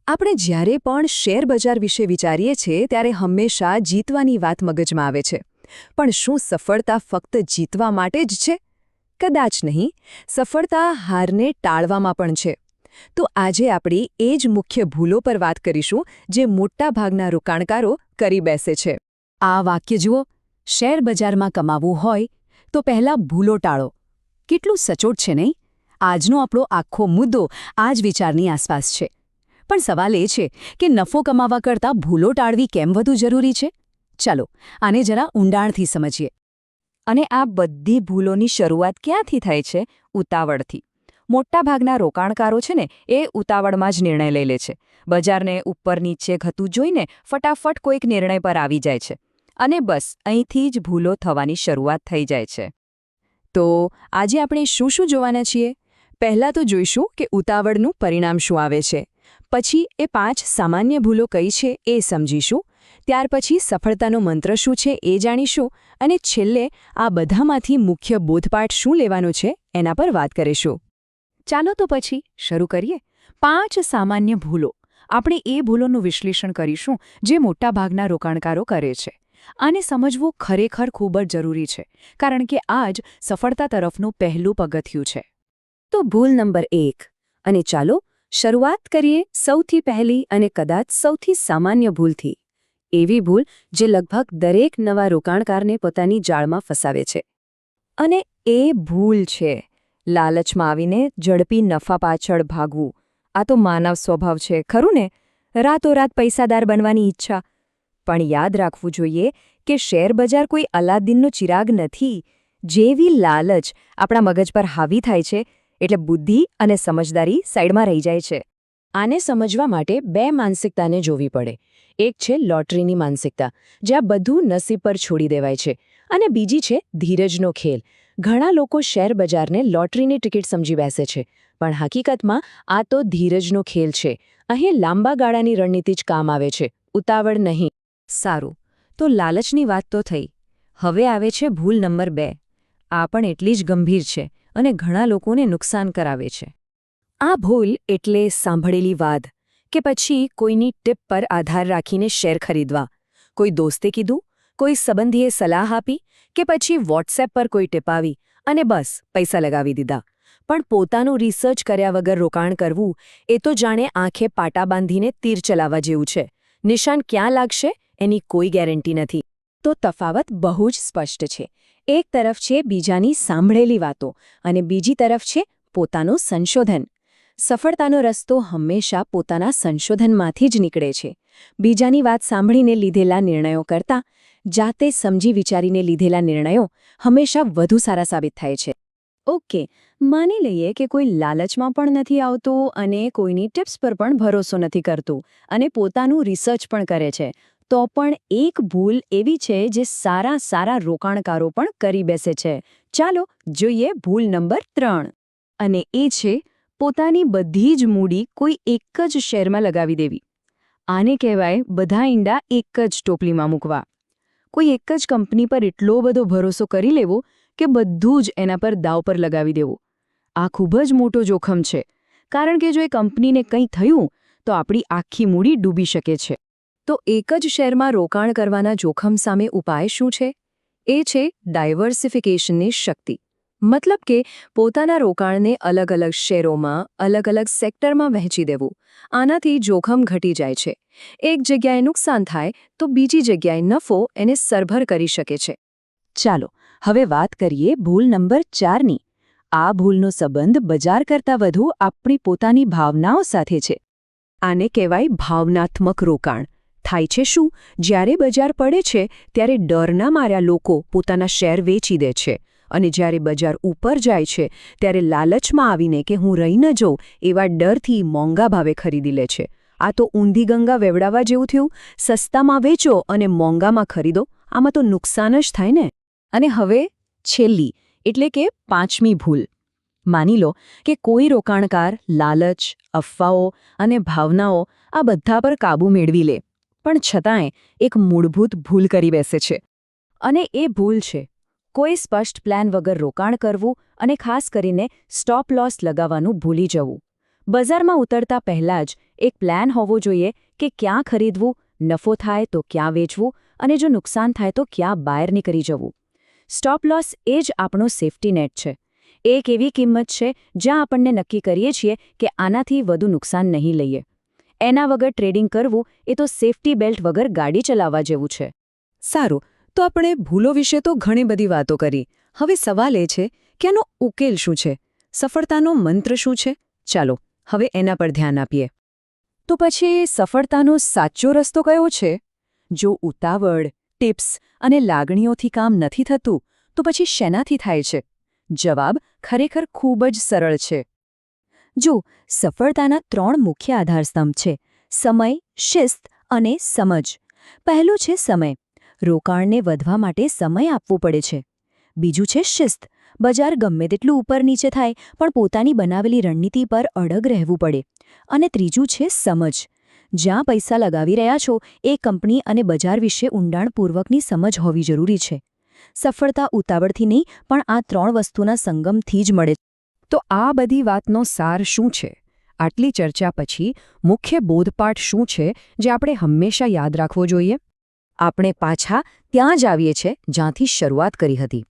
આપણે જ્યારે પણ શેરબજાર વિશે વિચારીએ છીએ ત્યારે હંમેશા જીતવાની વાત મગજમાં આવે છે. પણ શું સફળતા ફક્ત જીતવા માટે જ છે? કદાચ નહીં. સફળતા હારને ટાળવામાં પણ છે. તો આજે આપણે એ જ મુખ્ય ભૂલો પર વાત કરીશું જે મોટાભાગના રોકાણકારો કરી બેસે છે. આ વાક્ય જુઓ, શેરબજારમાં કમાવું હોય તો પહેલાં ભૂલો ટાળો. કેટલું સચોટ છે નહીં? આજનો આપણો આખો મુદ્દો આ જ વિચારની આસપાસ છે. પણ સવાલ એ છે કે નફો કમાવા કરતાં ભૂલો ટાળવી કેમ વધુ જરૂરી છે? ચાલો આને જરા ઊંડાણથી સમજીએ. અને આ બધી ભૂલોની શરૂઆત ક્યાંથી થાય છે? ઉતાવળથી. મોટાભાગના રોકાણકારો છે ને એ ઉતાવળમાં જ નિર્ણય લઈ લે છે. બજારને ઉપર નીચે ઘતું જોઈને ફટાફટ કોઈક નિર્ણય પર આવી જાય છે. અને બસ અહીંથી જ ભૂલો થવાની શરૂઆત થઈ જાય છે. તો આજે આપણે શું જોવાના છીએ? પહેલાં તો જોઈશું કે ઉતાવળનું પરિણામ શું આવે છે. પછી એ 5 સામાન્ય ભૂલો કઈ છે એ સમજીશું. ત્યાર પછી સફળતાનો મંત્ર શું છે એ જાણીશું. અને છેલ્લે આ બધામાંથી મુખ્ય બોધપાઠ શું લેવાનો છે એના પર વાત કરીશું. ચાલો તો પછી શરૂ કરીએ. 5 સામાન્ય ભૂલો. આપણે એ ભૂલોનું વિશ્લેષણ કરીશું જે મોટાભાગના રોકાણકારો કરે છે. આને સમજવું ખરેખર ખૂબ જ જરૂરી છે, કારણ કે આ જ સફળતા તરફનું પહેલું પગથિયું છે. તો ભૂલ નંબર 1. અને ચાલો શરૂઆત કરીએ સૌથી પહેલી અને કદાચ સૌથી સામાન્ય ભૂલથી. એવી ભૂલ જે લગભગ દરેક નવા રોકાણકારને પોતાની જાળમાં ફસાવે છે. અને એ ભૂલ છે લાલચમાં આવીને ઝડપી નફા પાછળ ભાગવું. આ તો માનવ સ્વભાવ છે, ખરું ને? રાતોરાત પૈસાદાર બનવાની ઈચ્છા. પણ યાદ રાખવું જોઈએ કે શેરબજાર કોઈ અલાદીનનો ચિરાગ નથી. જેવી લાલચ આપણા મગજ પર હાવી થાય છે એટલે બુદ્ધિ અને સમજદારી સાઈડમાં રહી જાય છે. આને સમજવા માટે 2 માનસિકતાને જોવી પડે. એક છે લોટરીની માનસિકતા, જ્યાં બધું નસીબ પર છોડી દેવાય છે. અને બીજી છે ધીરજનો ખેલ. ઘણા લોકો શેરબજારને લોટરીની ટિકિટ સમજી બેસે છે, પણ હકીકતમાં આ તો ધીરજનો ખેલ છે. અહીં લાંબા ગાળાની રણનીતિ જ કામ આવે છે, ઉતાવળ નહીં. સારું, તો લાલચની વાત તો થઈ. હવે આવે છે ભૂલ નંબર 2. આ પણ એટલી જ ગંભીર છે અને ઘણા લોકોને નુકસાન કરાવે છે. આ ભૂલ એટલે સાંભળેલી વાત કે પછી કોઈની ટિપ પર આધાર રાખીને શેર ખરીદવા. કોઈ દોસ્તે કીધું, કોઈ સંબંધીએ સલાહ આપી કે પછી વોટ્સએપ પર કોઈ ટિપ આવી અને બસ પૈસા લગાવી દીધા. પણ પોતાનું રિસર્ચ કર્યા વગર રોકાણ કરવું એ તો જાણે આંખે પાટા બાંધીને તીર ચલાવવા જેવું છે. નિશાન ક્યાં લાગશે એની કોઈ ગેરંટી નથી. તો તફાવત બહુ જ સ્પષ્ટ છે. એક તરફ છે બીજાની સાંભળેલી વાતો અને બીજી તરફ છે પોતાનું સંશોધન. સફળતાનો રસ્તો હંમેશા પોતાના સંશોધનમાંથી જ નીકળે છે. બીજાની વાત સાંભળીને લીધેલા નિર્ણયો કરતાં જાતે સમજી વિચારીને લીધેલા નિર્ણયો હંમેશા વધુ સારા સાબિત થાય છે. ઓકે, માની લઈએ કે કોઈ લાલચમાં પણ નથી આવતું અને કોઈની ટિપ્સ પર પણ ભરોસો નથી કરતું અને પોતાનું રિસર્ચ પણ કરે છે. તો પણ એક ભૂલ એવી છે જે સારા રોકાણકારો પણ કરી બેસે છે. ચાલો જોઈએ ભૂલ નંબર 3. અને એ છે પોતાની બધી જ મૂડી કોઈ એક જ શેરમાં લગાવી દેવી. આને કહેવાય બધા ઈંડા એક જ ટોપલીમાં મૂકવા. કોઈ એક જ કંપની પર એટલો બધો ભરોસો કરી લેવો કે બધું જ એના પર દાવ પર લગાવી દેવું. આ ખૂબ જ મોટો જોખમ છે, કારણ કે જો એ કંપનીને કંઈ થયું તો આપણી આખી મૂડી ડૂબી શકે છે. તો એક જ શેરમાં રોકાણ કરવાના જોખમ સામે ઉપાય શું છે? એ છે ડાયવર્સિફિકેશનની શક્તિ. મતલબ કે પોતાના રોકાણને અલગ-અલગ શેરોમાં, અલગ-અલગ સેક્ટરમાં વહેંચી દેવું. આનાથી જોખમ ઘટી જાય છે. એક જગ્યાએ નુકસાન થાય તો બીજી જગ્યાએ નફો એને સરભર કરી શકે છે. ચાલો હવે વાત કરીએ ભૂલ નંબર 4ની. આ ભૂલનો સંબંધ બજાર કરતાં વધુ આપણી પોતાની ભાવનાઓ સાથે છે. આને કહેવાય ભાવનાત્મક રોકાણ. થાય છે શું? જ્યારે બજાર પડે છે ત્યારે ડરના માર્યા લોકો પોતાના શેર વેચી દે છે. અને જ્યારે બજાર ઉપર જાય છે ત્યારે લાલચમાં આવીને કે હું રહી ન જાઉં એવા ડરથી મોંઘા ભાવે ખરીદી લે છે. આ તો ઊંધી ગંગા વેવડાવવા જેવું થયું. સસ્તામાં વેચો અને મોંઘામાં ખરીદો. આમાં તો નુકસાન જ થાય ને. અને હવે છેલ્લી એટલે કે 5મી ભૂલ. માની લો કે કોઈ રોકાણકાર લાલચ, અફવાઓ અને ભાવનાઓ આ બધા પર કાબૂ મેળવી લે, પણ છતાંય એક મૂળભૂત ભૂલ કરી બેસે છે. અને એ ભૂલ છે કોઈ સ્પષ્ટ પ્લાન વગર રોકાણ કરવું અને ખાસ કરીને સ્ટોપ લોસ લગાવવાનું ભૂલી જવું. બજારમાં ઉતરતા પહેલાં જ એક પ્લાન હોવો જોઈએ કે ક્યાં ખરીદવું, નફો થાય તો ક્યાં વેચવું અને જો નુકસાન થાય તો ક્યાં બહાર નીકળી જવું. સ્ટોપ લોસ એ જ આપણો સેફ્ટી નેટ છે. એક એવી કિંમત છે જ્યાં આપણને નક્કી કરીએ છીએ કે આનાથી વધુ નુકસાન નહીં લઈએ. એના વગર ટ્રેડિંગ કરવું એ તો સેફ્ટી બેલ્ટ વગર ગાડી ચલાવવા જેવું છે. સારું, તો આપણે ભૂલો વિશે તો ઘણી બધી વાતો કરી. હવે સવાલ એ છે કે આનો ઉકેલ શું છે? સફળતાનો મંત્ર શું છે? ચાલો હવે એના પર ધ્યાન આપીએ. તો પછી સફળતાનો સાચો રસ્તો કયો છે? જો ઉતાવળ, ટિપ્સ અને લાગણીઓથી કામ નથી થતું, તો પછી શેનાથી થાય છે? જવાબ ખરેખર ખૂબ જ સરળ છે. જો સફળતાના 3 મુખ્ય આધારસ્તંભ છે: સમય, શિસ્ત અને સમજ. પહેલું છે સમય. રોકાણને વધવા માટે સમય આપવો પડે છે. બીજું છે શિસ્ત. બજાર ગમે તેટલું ઉપર નીચે થાય પણ પોતાની બનાવેલી રણનીતિ પર અડગ રહેવું પડે. અને ત્રીજું છે સમજ. જ્યાં પૈસા લગાવી રહ્યા છો એ કંપની અને બજાર વિશે ઊંડાણપૂર્વકની સમજ હોવી જરૂરી છે. સફળતા ઉતાવળથી નહીં પણ આ 3 વસ્તુના સંગમથી જ મળે. તો આ બધી વાતનો સાર શું છે? આટલી ચર્ચા પછી મુખ્ય બોધપાઠ શું છે જે આપણે હંમેશા યાદ રાખવો જોઈએ? આપણે પાછા ત્યાં જ આવીએ છીએ જ્યાંથી શરૂઆત કરી હતી.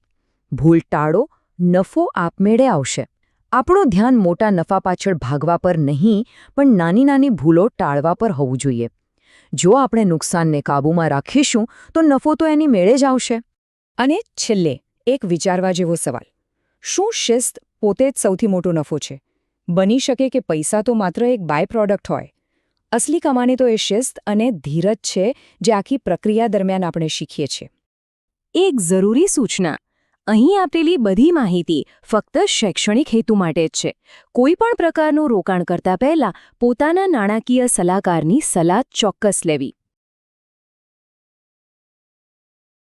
ભૂલ ટાળો, નફો આપમેળે આવશે. આપણું ધ્યાન મોટા નફા પાછળ ભાગવા પર નહીં પણ નાની નાની ભૂલો ટાળવા પર હોવું જોઈએ. જો આપણે નુકસાનને કાબૂમાં રાખીશું તો નફો તો એની મેળે જ આવશે. અને છેલ્લે એક વિચારવા જેવો સવાલ: શું શિસ્ત પોતે જ સૌથી મોટો નફો છે? બની શકે કે પૈસા તો માત્ર એક બાય પ્રોડક્ટ હોય. અસલી કમાણી તો એ શિસ્ત અને ધીરજ છે જે આખી પ્રક્રિયા દરમિયાન આપણે શીખીએ છીએ. એક જરૂરી સૂચના: અહીં આપેલી બધી માહિતી ફક્ત શૈક્ષણિક હેતુ માટે જ છે. કોઈ પણ પ્રકારનું રોકાણ કરતા પહેલા પોતાના નાણાકીય સલાહકારની સલાહ ચોક્કસ લેવી.